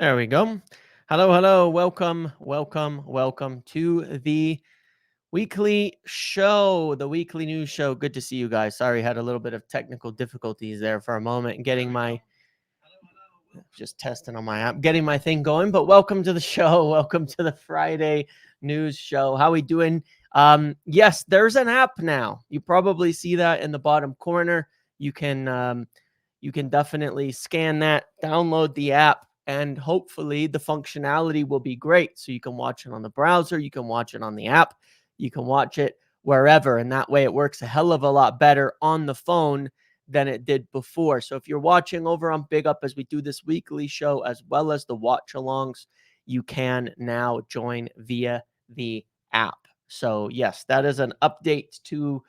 There we go. Hello, hello. Welcome to the weekly show, the weekly news show. Good to see you guys. Sorry, had a little bit of technical difficulties there for a moment getting my just testing on my app, getting my thing going. But welcome to the show. Welcome to the Friday news show. How we doing? Yes, there's an app now. You probably see that in the bottom corner. You can definitely scan that, download the app, and hopefully the functionality will be great. So you can watch it on the browser, you can watch it on the app, you can watch it wherever. And that way it works a hell of a lot better on the phone than it did before. So if you're watching over on Big Up as we do this weekly show, as well as the watch alongs, you can now join via the app. So yes, that is an update to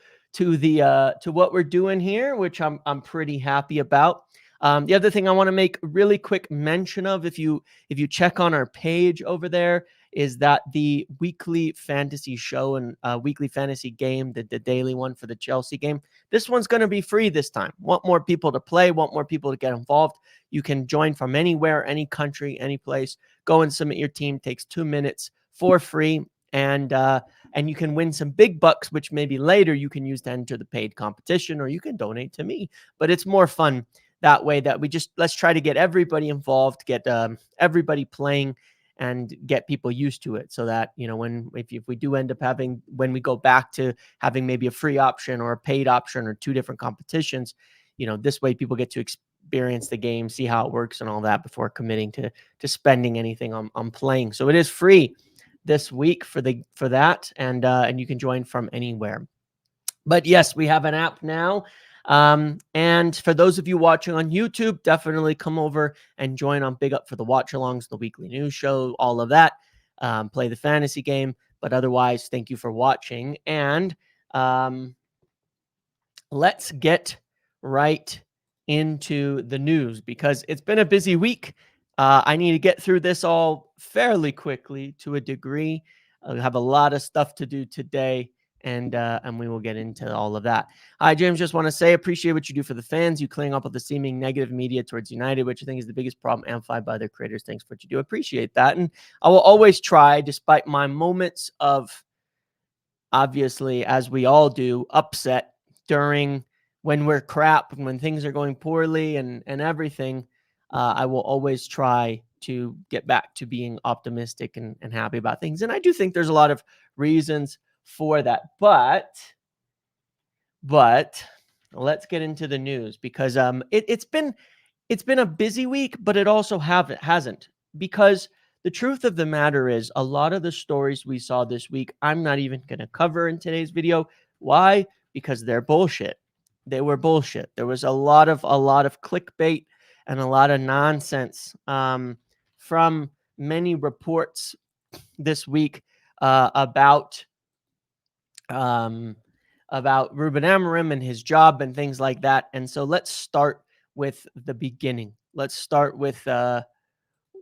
what we're doing here, which I'm pretty happy about. The other thing I want to make really quick mention of, if you check on our page over there, is that the weekly fantasy show and weekly fantasy game, the daily one for the Chelsea game, this one's going to be free this time. Want more people to play, want more people to get involved. You can join from anywhere, any country, any place. Go and submit your team. Takes 2 minutes for free. And you can win some big bucks, which maybe later you can use to enter the paid competition, or you can donate to me. But it's more fun that way, that let's try to get everybody involved, get everybody playing, and get people used to it, so that, if we do end up when we go back to having maybe a free option or a paid option or two different competitions, this way people get to experience the game, see how it works and all that before committing to spending anything on playing. So it is free this week for that, and you can join from anywhere. But yes, we have an app now. And for those of you watching on YouTube, definitely come over and join on Big Up for the watch alongs, the weekly news show, all of that. Play the fantasy game. But otherwise, thank you for watching. And let's get right into the news, because it's been a busy week. I need to get through this all fairly quickly to a degree. I have a lot of stuff to do today, and we will get into all of that. Hi, James. Just want to say, appreciate what you do for the fans. You clearing up with the seeming negative media towards United, which I think is the biggest problem amplified by their creators. Thanks for what you do. Appreciate that. And I will always try, despite my moments of, obviously, as we all do, upset during when we're crap, when things are going poorly and everything. I will always try to get back to being optimistic and happy about things. And I do think there's a lot of reasons for that. But let's get into the news, because it's been a busy week, but it also hasn't, because the truth of the matter is, a lot of the stories we saw this week, I'm not even going to cover in today's video. Why? Because they're bullshit. They were bullshit. There was a lot of clickbait and a lot of nonsense from many reports this week about Ruben Amorim and his job and things like that. And so let's start with the beginning. Let's start with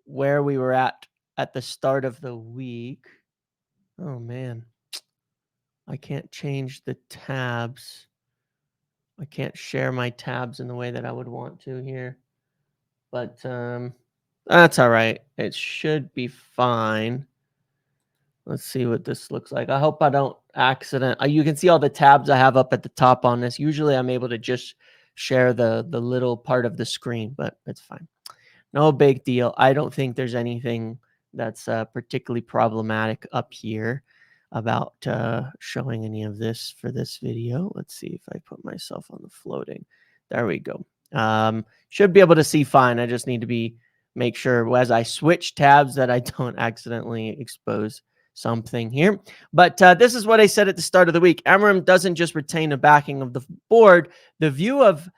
where we were at the start of the week. Oh, man. I can't change the tabs. I can't share my tabs in the way that I would want to here. But that's all right. It should be fine. Let's see what this looks like. I hope I don't accident. You can see all the tabs I have up at the top on this. Usually I'm able to just share the little part of the screen, but it's fine. No big deal. I don't think there's anything that's particularly problematic up here about showing any of this for this video. Let's see if I put myself on the floating. There we go. Should be able to see fine. I just need to make sure as I switch tabs that I don't accidentally expose something here. But this is what I said at the start of the week. Amorim doesn't just retain the backing of the board. The view of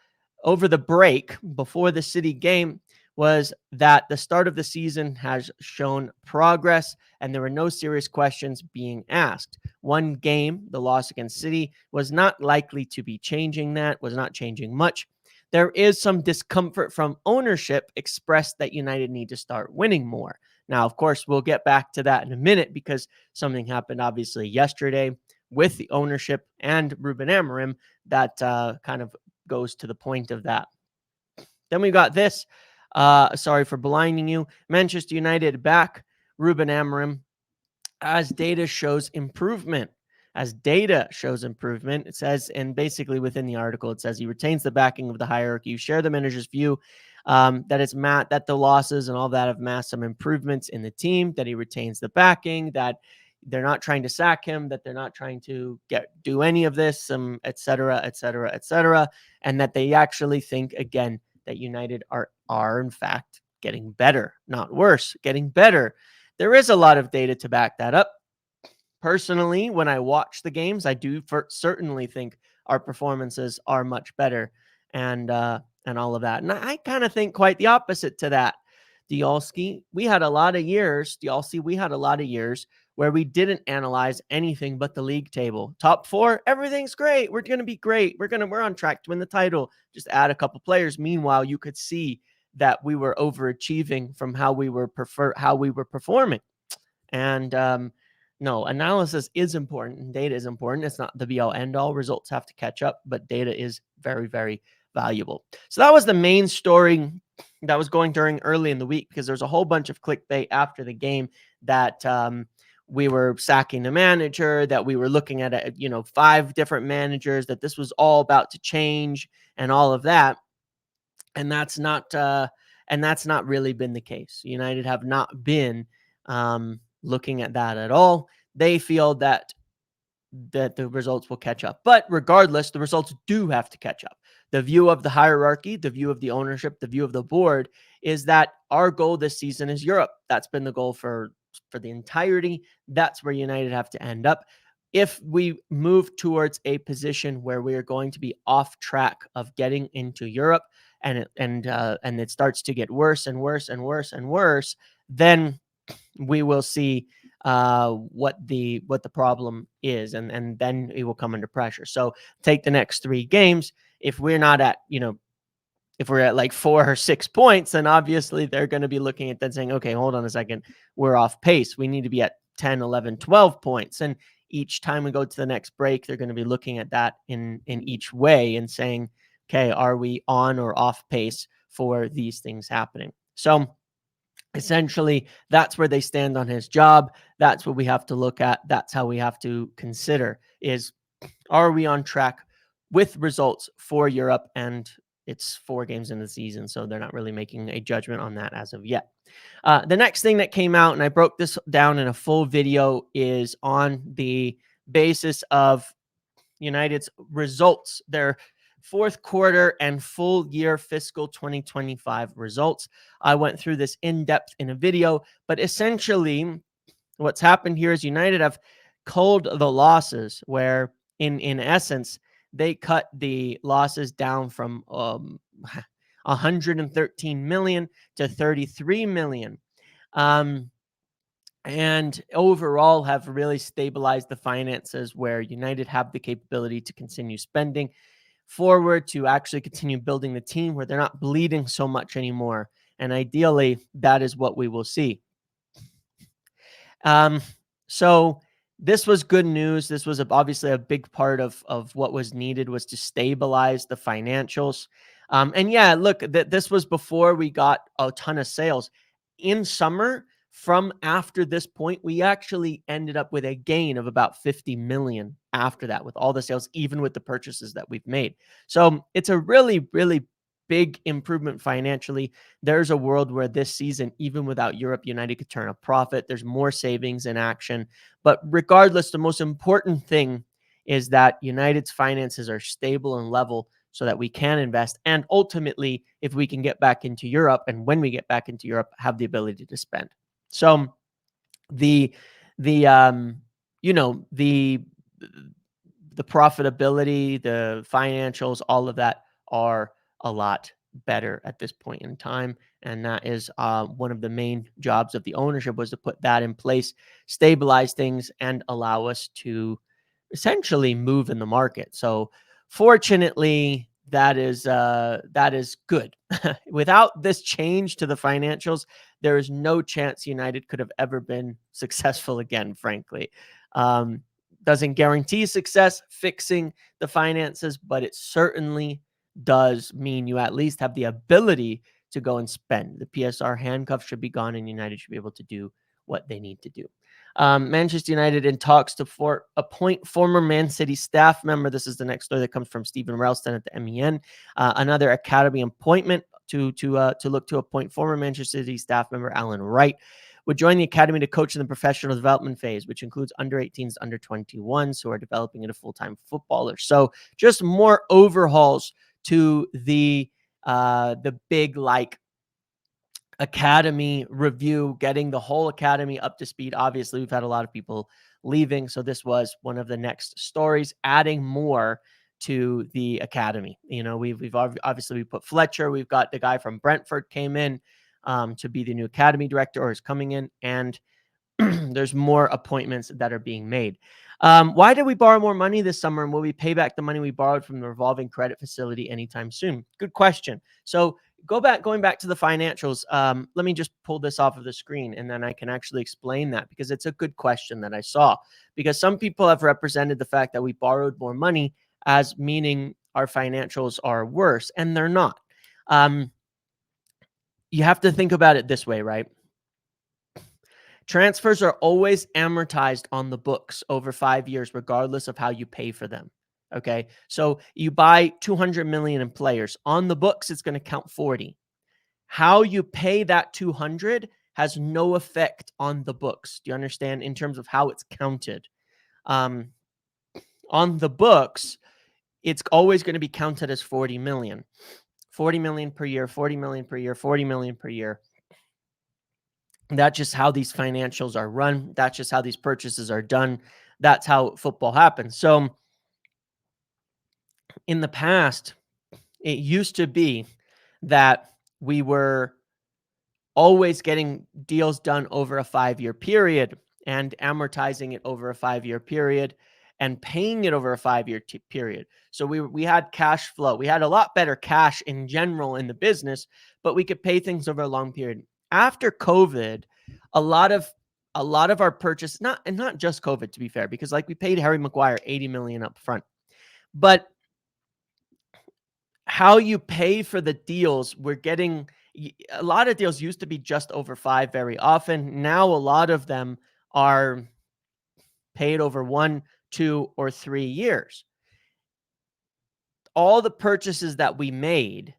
over the break before the City game was that the start of the season has shown progress and there were no serious questions being asked. One game, the loss against City, was not likely to be changing that, was not changing much. There is some discomfort from ownership expressed that United need to start winning more. Now, of course, we'll get back to that in a minute, because something happened obviously yesterday with the ownership and Ruben Amorim that kind of goes to the point of that. Then we got this. Sorry for blinding you. Manchester United back Ruben Amorim as data shows improvement. As data shows improvement, it says, and basically within the article, it says he retains the backing of the hierarchy. You share the manager's view that the losses and all that have masked some improvements in the team, that he retains the backing, that they're not trying to sack him, that they're not trying to do any of this, et cetera, et cetera, et cetera, and that they actually think, again, that United are in fact getting better, not worse, getting better. There is a lot of data to back that up. Personally, when I watch the games, I do certainly think our performances are much better, and all of that. And I kind of think quite the opposite to that. Diolski, we had a lot of years. Diolsi, we had a lot of years where we didn't analyze anything but the league table. Top four, everything's great. We're gonna be great. We're on track to win the title. Just add a couple players. Meanwhile, you could see that we were overachieving from how we were performing. And no, analysis is important and data is important. It's not the be all end all. Results have to catch up, but data is very, very valuable. So that was the main story that was going during early in the week, because there's a whole bunch of clickbait after the game that we were sacking the manager, that we were looking at 5 different managers, that this was all about to change and all of that. And that's not really been the case. United have not been looking at that at all. They feel that the results will catch up. But regardless, the results do have to catch up. The view of the hierarchy, the view of the ownership, the view of the board is that our goal this season is Europe. That's been the goal for the entirety. That's where United have to end up. If we move towards a position where we are going to be off track of getting into Europe, and it starts to get worse and worse and worse and worse, then we will see what the problem is, and then it will come under pressure. So take the next 3 games. If we're not at, if we're at like 4 or 6 points, then obviously they're going to be looking at that saying, okay, hold on a second, we're off pace. We need to be at 10, 11, 12 points. And each time we go to the next break, they're going to be looking at that in each way and saying, okay, are we on or off pace for these things happening? So essentially, that's where they stand on his job. That's what we have to look at. That's how we have to consider is, are we on track with results for Europe? And it's 4 games in the season, so they're not really making a judgment on that as of yet. The next thing that came out, and I broke this down in a full video, is on the basis of United's results, their fourth quarter and full year fiscal 2025 results. I went through this in depth in a video, but essentially what's happened here is United have culled the losses, where in essence, they cut the losses down from 113 million to 33 million. And overall have really stabilized the finances, where United have the capability to continue spending forward, to actually continue building the team, where they're not bleeding so much anymore. And ideally, that is what we will see. So this was good news. This was obviously a big part of what was needed, was to stabilize the financials. And yeah, look, this was before we got a ton of sales. In summer, from after this point, we actually ended up with a gain of about 50 million after that, with all the sales, even with the purchases that we've made. So it's a really, really big improvement financially. There's a world where this season, even without Europe, United could turn a profit. There's more savings in action. But regardless, the most important thing is that United's finances are stable and level, so that we can invest. And ultimately, if we can get back into Europe, and when we get back into Europe, have the ability to spend. So the you know, the profitability, the financials, all of that are a lot better at this point in time. And that is one of the main jobs of the ownership, was to put that in place, stabilize things, and allow us to essentially move in the market. So fortunately, that is good. Without this change to the financials, there is no chance United could have ever been successful again, frankly. Doesn't guarantee success fixing the finances, but it certainly does mean you at least have the ability to go and spend. The PSR handcuff should be gone, and United should be able to do what they need to do. Manchester United in talks to appoint former Man City staff member. This is the next story that comes from Stephen Ralston at the MEN. Another academy appointment to look to appoint former Manchester City staff member Alan Wright would join the academy to coach in the professional development phase, which includes under 18s, under 21s who are developing into full-time footballers. So just more overhauls to the big academy review, getting the whole academy up to speed. Obviously, we've had a lot of people leaving, so this was one of the next stories, adding more to the academy. You know, we've obviously we put Fletcher. We've got the guy from Brentford came in to be the new academy director, or is coming in, and there's more appointments that are being made. Why did we borrow more money this summer, and will we pay back the money we borrowed from the revolving credit facility anytime soon? Good question. So going back to the financials, let me just pull this off of the screen, and then I can actually explain that, because it's a good question that I saw. Because some people have represented the fact that we borrowed more money as meaning our financials are worse, and they're not. You have to think about it this way, right? Transfers are always amortized on the books over 5 years, regardless of how you pay for them. Okay. So you buy 200 million in players on the books, it's going to count 40. How you pay that 200 has no effect on the books. Do you understand, in terms of how it's counted? On the books, it's always going to be counted as 40 million. 40 million per year, 40 million per year, 40 million per year. That's just how these financials are run. That's just how these purchases are done. That's how football happens. So in the past, it used to be that we were always getting deals done over a 5-year period and amortizing it over a 5-year period and paying it over a 5-year period. So we had cash flow. We had a lot better cash in general in the business, but we could pay things over a long period. After COVID, a lot of our purchase, not just COVID, to be fair, because like we paid Harry Maguire 80 million up front, but how you pay for the deals, we're getting a lot of deals used to be just over 5 very often. Now a lot of them are paid over 1, 2, or 3 years. All the purchases that we made,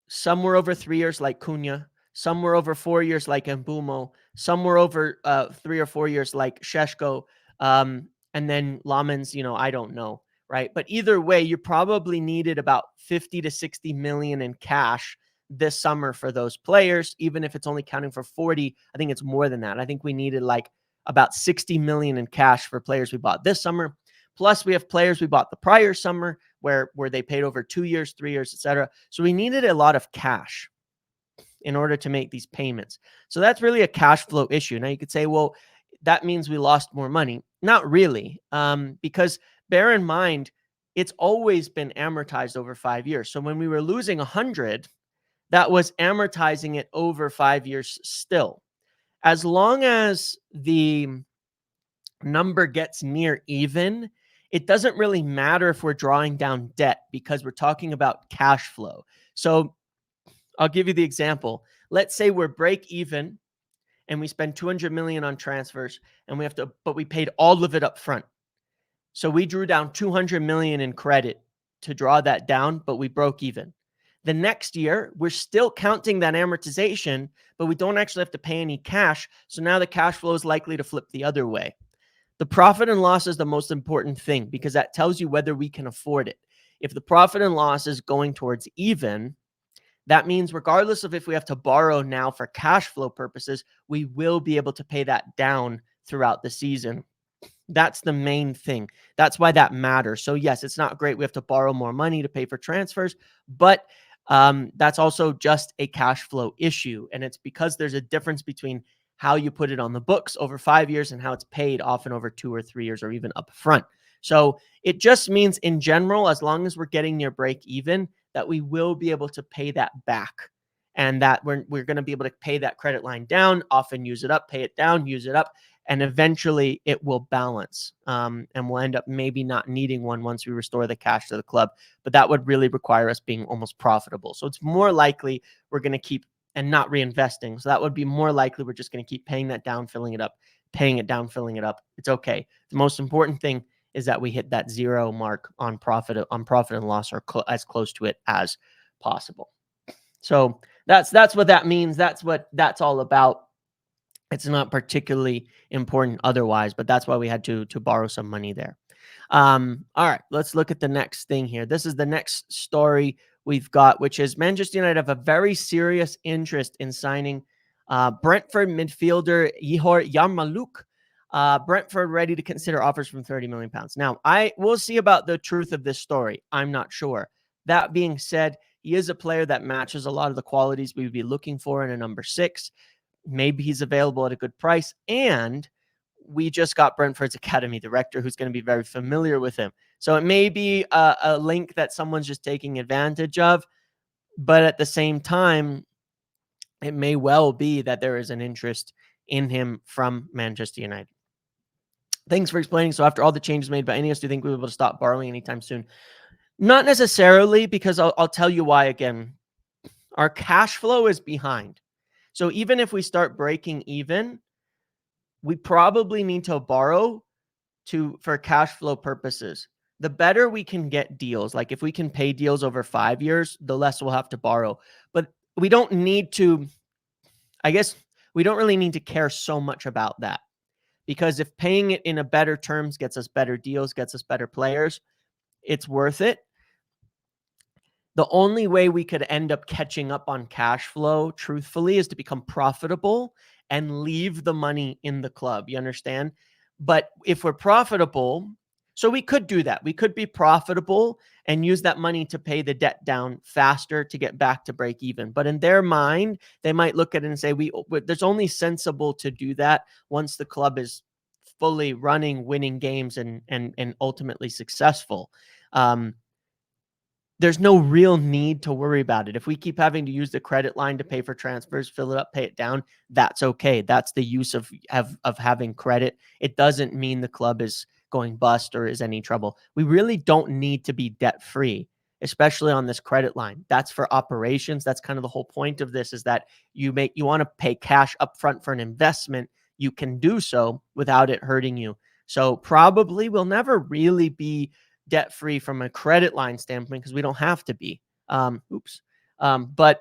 some were over 3 years like Cunha, some were over 4 years like Mbumo, some were over 3 or 4 years like Sheshko, and then Lamens, I don't know, right? But either way, you probably needed about 50 to 60 million in cash this summer for those players. Even if it's only counting for 40, I think it's more than that. I think we needed like about 60 million in cash for players we bought this summer. Plus, we have players we bought the prior summer where they paid over 2 years, 3 years, etc. So we needed a lot of cash in order to make these payments. So that's really a cash flow issue. Now you could say, well, that means we lost more money. Not really, because bear in mind, it's always been amortized over 5 years. So when we were losing 100, that was amortizing it over 5 years still. As long as the number gets near even, it doesn't really matter if we're drawing down debt, because we're talking about cash flow. So I'll give you the example. Let's say we're break even and we spend 200 million on transfers, and but we paid all of it up front. So we drew down 200 million in credit to draw that down, but we broke even. The next year, we're still counting that amortization, but we don't actually have to pay any cash. So now the cash flow is likely to flip the other way. The profit and loss is the most important thing, because that tells you whether we can afford it. If the profit and loss is going towards even, that means regardless of if we have to borrow now for cash flow purposes, we will be able to pay that down throughout the season. That's the main thing. That's why that matters. So yes, it's not great we have to borrow more money to pay for transfers, but that's also just a cash flow issue. And it's because there's a difference between how you put it on the books over 5 years and how it's paid often over 2 or 3 years, or even up front. So it just means in general, as long as we're getting near break even, that we will be able to pay that back, and that we're going to be able to pay that credit line down, often use it up, pay it down, use it up. and eventually it will balance. And we'll end up maybe not needing one once we restore the cash to the club. But that would really require us being almost profitable. So it's more likely we're going to keep and not reinvesting. So that would be more likely we're just going to keep paying that down, filling it up, paying it down, filling it up. It's okay. The most important thing is that we hit that zero mark on profit and loss, or as close to it as possible. So that's what that means. That's what that's all about. It's not particularly important otherwise, but that's why we had to borrow some money there. All right, let's look at the next thing here. This is the next story we've got, which is Manchester United have a very serious interest in signing Brentford midfielder Yarmolyuk. Brentford ready to consider offers from 30 million pounds. Now, I will see about the truth of this story. I'm not sure. That being said, he is a player that matches a lot of the qualities we would be looking for in a number 6. Maybe he's available at a good price. And we just got Brentford's academy director who's going to be very familiar with him. So it may be a link that someone's just taking advantage of. But at the same time, it may well be that there is an interest in him from Manchester United. Thanks for explaining. So after all the changes made by Ineos, do you think we'll be able to stop borrowing anytime soon? Not necessarily, because I'll tell you why again. Our cash flow is behind. So even if we start breaking even, we probably need to borrow for cash flow purposes. The better we can get deals, like if we can pay deals over 5 years, the less we'll have to borrow. But we don't need to, I guess we don't really need to care so much about that, because if paying it in a better terms gets us better deals, gets us better players, it's worth it. The only way we could end up catching up on cash flow, truthfully, is to become profitable and leave the money in the club. You understand? But if we're profitable, so we could do that. We could be profitable and use that money to pay the debt down faster to get back to break even. But in their mind, they might look at it and say, there's only sensible to do that once the club is fully running, winning games, and ultimately successful. There's no real need to worry about it. If we keep having to use the credit line to pay for transfers, fill it up, pay it down, that's okay. That's the use of having credit. It doesn't mean the club is going bust or is any trouble. We really don't need to be debt free, especially on this credit line. That's for operations. That's kind of the whole point of this, is that you want to pay cash upfront for an investment. You can do so without it hurting you. So probably we'll never really be debt-free from a credit line standpoint, because we don't have to be. But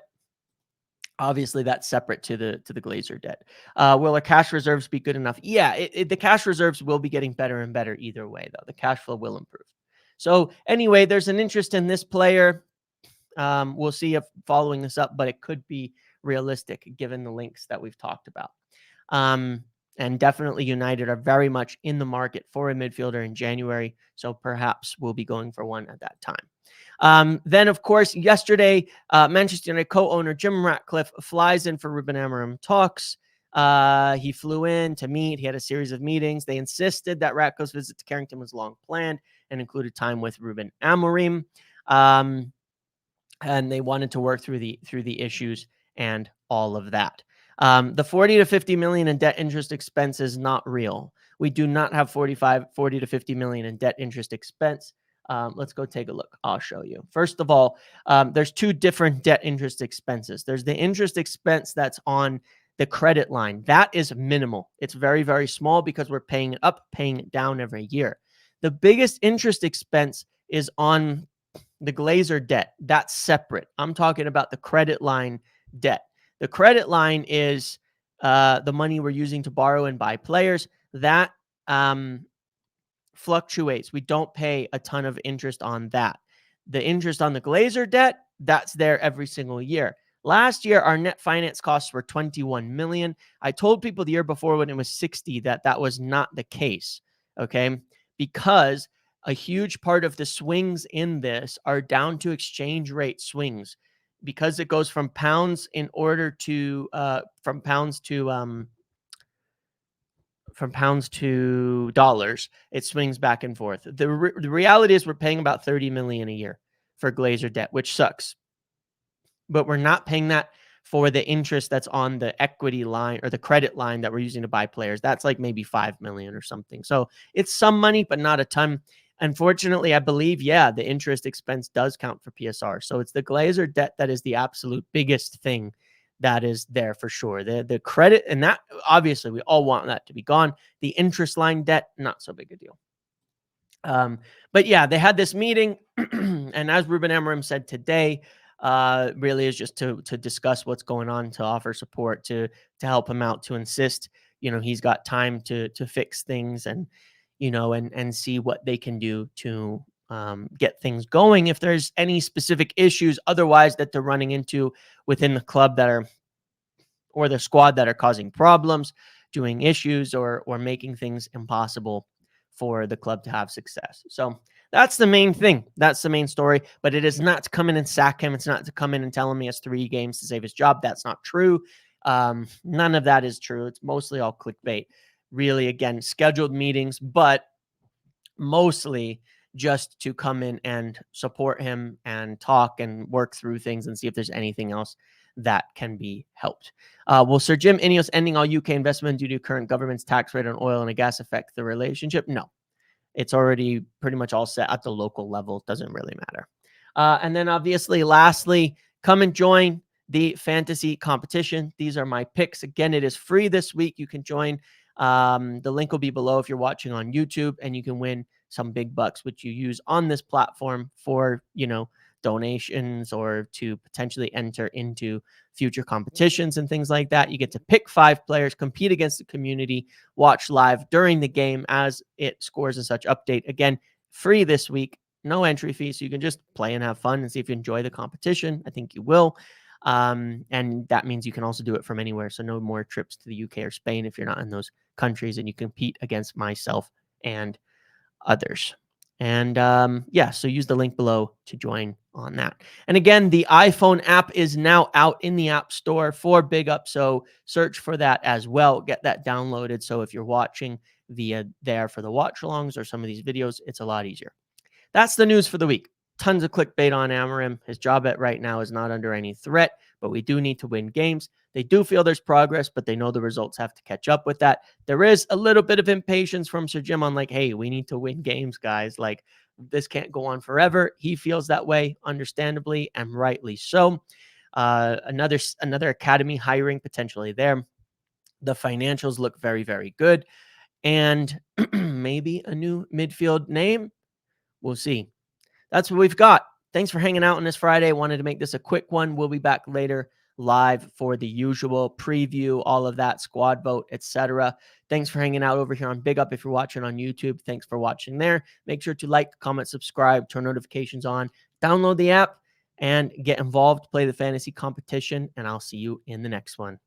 obviously that's separate to the Glazer debt. Will our cash reserves be good enough? Yeah, the cash reserves will be getting better and better either way, though. The cash flow will improve. So anyway, there's an interest in this player. We'll see if following this up, but it could be realistic given the links that we've talked about. And definitely United are very much in the market for a midfielder in January. So perhaps we'll be going for one at that time. Then, of course, yesterday, Manchester United co-owner Jim Ratcliffe flies in for Ruben Amorim talks. He flew in to meet. He had a series of meetings. They insisted that Ratcliffe's visit to Carrington was long planned and included time with Ruben Amorim. And they wanted to work through the issues and all of that. The 40 to 50 million in debt interest expense is not real. We do not have 40 to 50 million in debt interest expense. Let's go take a look. I'll show you. First of all, there's two different debt interest expenses. There's the interest expense that's on the credit line. That is minimal. It's very, very small because we're paying it up, paying it down every year. The biggest interest expense is on the Glazer debt. That's separate. I'm talking about the credit line debt. The credit line is the money we're using to borrow and buy players. That fluctuates. We don't pay a ton of interest on that. The interest on the Glazer debt, that's there every single year. Last year, our net finance costs were 21 million. I told people the year before when it was 60 that was not the case, okay? Because a huge part of the swings in this are down to exchange rate swings, because it goes from pounds from pounds to dollars. It swings back and forth. The reality is we're paying about 30 million a year for Glazer debt, which sucks. But we're not paying that for the interest that's on the equity line or the credit line that we're using to buy players. That's like maybe 5 million or something. So it's some money, but not a ton. Unfortunately, I believe, yeah, the interest expense does count for PSR. So it's the Glazer debt that is the absolute biggest thing that is there for sure. The credit, and that obviously we all want that to be gone. The interest line debt, not so big a deal. But yeah, they had this meeting, and as Ruben Amorim said today, really is just to discuss what's going on, to offer support, to help him out, to insist, he's got time to fix things, and and see what they can do to get things going if there's any specific issues otherwise that they're running into within the club that are, or the squad, that are causing problems, doing issues, or making things impossible for the club to have success. So that's the main thing. That's the main story. But it is not to come in and sack him. It's not to come in and tell him he has 3 games to save his job. That's not true. None of that is true. It's mostly all clickbait. Really, again, scheduled meetings, but mostly just to come in and support him and talk and work through things and see if there's anything else that can be helped. Will Sir Jim Ineos ending all UK investment due to current government's tax rate on oil and gas affect the relationship? No, it's already pretty much all set at the local level. It doesn't really matter. And then obviously, lastly, come and join the fantasy competition. These are my picks. Again, it is free this week. You can join. The link will be below if you're watching on YouTube, and you can win some big bucks, which you use on this platform for, donations, or to potentially enter into future competitions and things like that. You get to pick 5 players, compete against the community, watch live during the game as it scores and such. Update again, free this week, no entry fee, so you can just play and have fun and see if you enjoy the competition. I think you will. And that means you can also do it from anywhere. So no more trips to the UK or Spain if you're not in those countries, and you compete against myself and others. And yeah, so use the link below to join on that. And again, the iPhone app is now out in the App Store for Big Up. So search for that as well. Get that downloaded. So if you're watching via there for the watch alongs or some of these videos, it's a lot easier. That's the news for the week. Tons of clickbait on Amorim. His job at right now is not under any threat, but we do need to win games. They do feel there's progress, but they know the results have to catch up with that. There is a little bit of impatience from Sir Jim on like, hey, we need to win games, guys. Like, this can't go on forever. He feels that way, understandably, and rightly so. Another academy hiring potentially there. The financials look very, very good. And maybe a new midfield name. We'll see. That's what we've got. Thanks for hanging out on this Friday. Wanted to make this a quick one. We'll be back later live for the usual preview, all of that, squad vote, etc. Thanks for hanging out over here on Big Up. If you're watching on YouTube, thanks for watching there. Make sure to like, comment, subscribe, turn notifications on, download the app, and get involved, play the fantasy competition, and I'll see you in the next one.